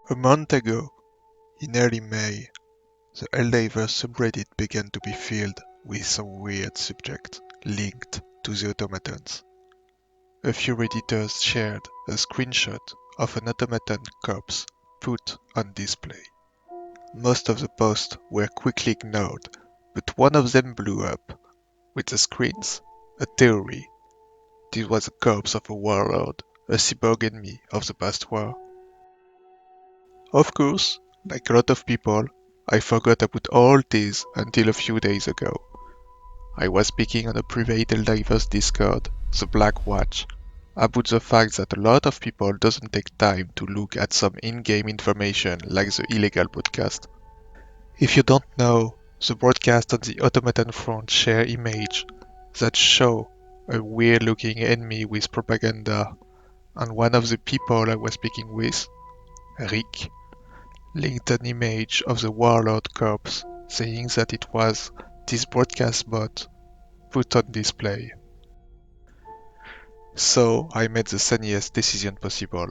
A month ago, in early May, the Helldivers subreddit began to be filled with some weird subject linked to the automatons. A few redditors shared a screenshot of an automaton corpse put on display. Most of the posts were quickly ignored, but one of them blew up, with the screens, a theory. This was the corpse of a warlord, a cyborg enemy of the past war. Of course, like a lot of people, I forgot about all this until a few days ago. I was speaking on a private Helldivers Discord, the Black Watch, about the fact that a lot of people doesn't take time to look at some in-game information like the illegal broadcast. If you don't know, the broadcast on the automaton front share image that show a weird looking enemy with propaganda, and one of the people I was speaking with, Rick, linked an image of the Warlord corpse, saying that it was this broadcast bot put on display. So I made the sunniest decision possible.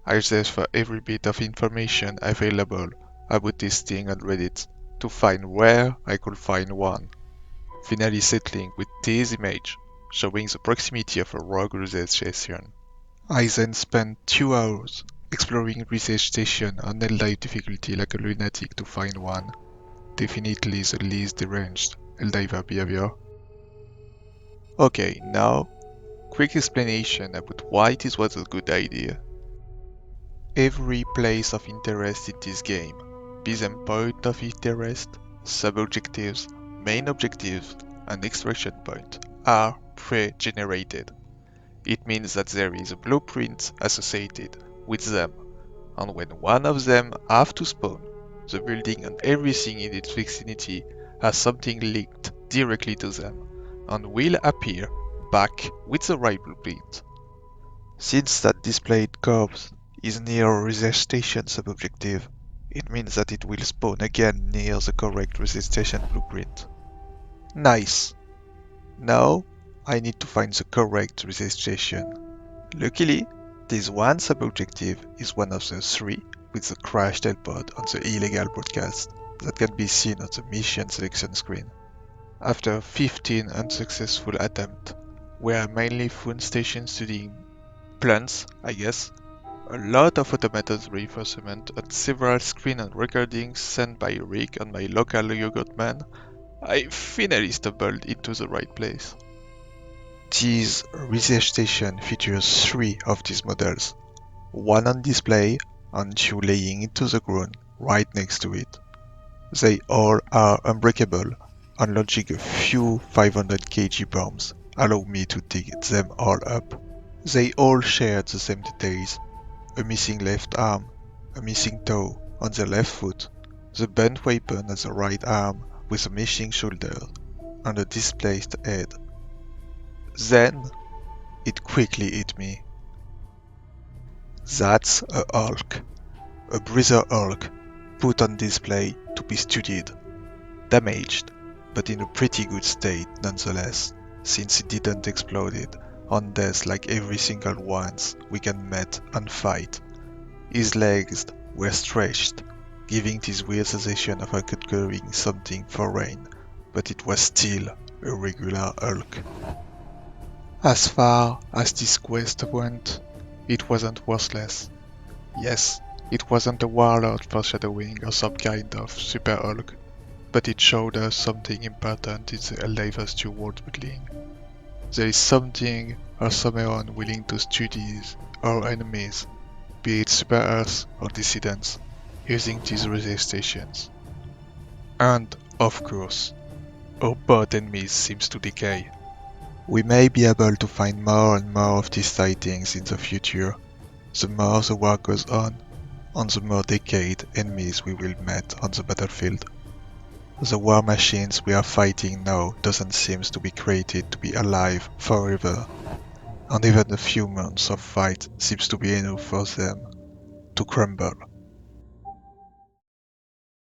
I searched for every bit of information available about this thing on Reddit to find where I could find one, finally settling with this image showing the proximity of a rogue research station. I then spent 2 hours exploring research station on Helldive difficulty like a lunatic to find one. Definitely the least deranged Helldiver behavior. Okay, now, quick explanation about why this was a good idea. Every place of interest in this game, be them point of interest, sub-objectives, main objectives, and extraction point, are pre-generated. It means that there is a blueprint associated with them, and when one of them have to spawn, the building and everything in its vicinity has something linked directly to them, and will appear back with the right blueprint. Since that displayed corpse is near a research station sub-objective, it means that it will spawn again near the correct research station blueprint. Nice! Now, I need to find the correct research station. Luckily, this one sub-objective is one of the 3 with the crashed pod on the illegal broadcast that can be seen on the mission selection screen. After 15 unsuccessful attempts, where I mainly found stations studying plants, I guess, a lot of automated reinforcement and several screen and recordings sent by Rick and my local yogurt man, I finally stumbled into the right place. This research station features 3 of these models, one on display and 2 laying into the ground right next to it. They all are unbreakable, and launching a few 500 kg bombs allow me to dig them all up. They all share the same details: a missing left arm, a missing toe on the left foot, the bent weapon at the right arm with a missing shoulder, and a displaced head. Then, it quickly hit me. That's a Hulk. A Breather Hulk, put on display to be studied. Damaged, but in a pretty good state nonetheless, since it didn't explode on death like every single ones we can meet and fight. His legs were stretched, giving this weird sensation of encountering something foreign, but it was still a regular Hulk. As far as this quest went, it wasn't worthless. Yes, it wasn't a Warlord foreshadowing or some kind of Super Hulk, but it showed us something important in the Helldivers 2 world building. There is something or someone willing to study our enemies, be it Super Earth or dissidents, using these research stations. And, of course, our bot enemies seems to decay. We may be able to find more and more of these sightings in the future, the more the war goes on, and the more decayed enemies we will meet on the battlefield. The war machines we are fighting now doesn't seem to be created to be alive forever, and even a few months of fight seems to be enough for them to crumble.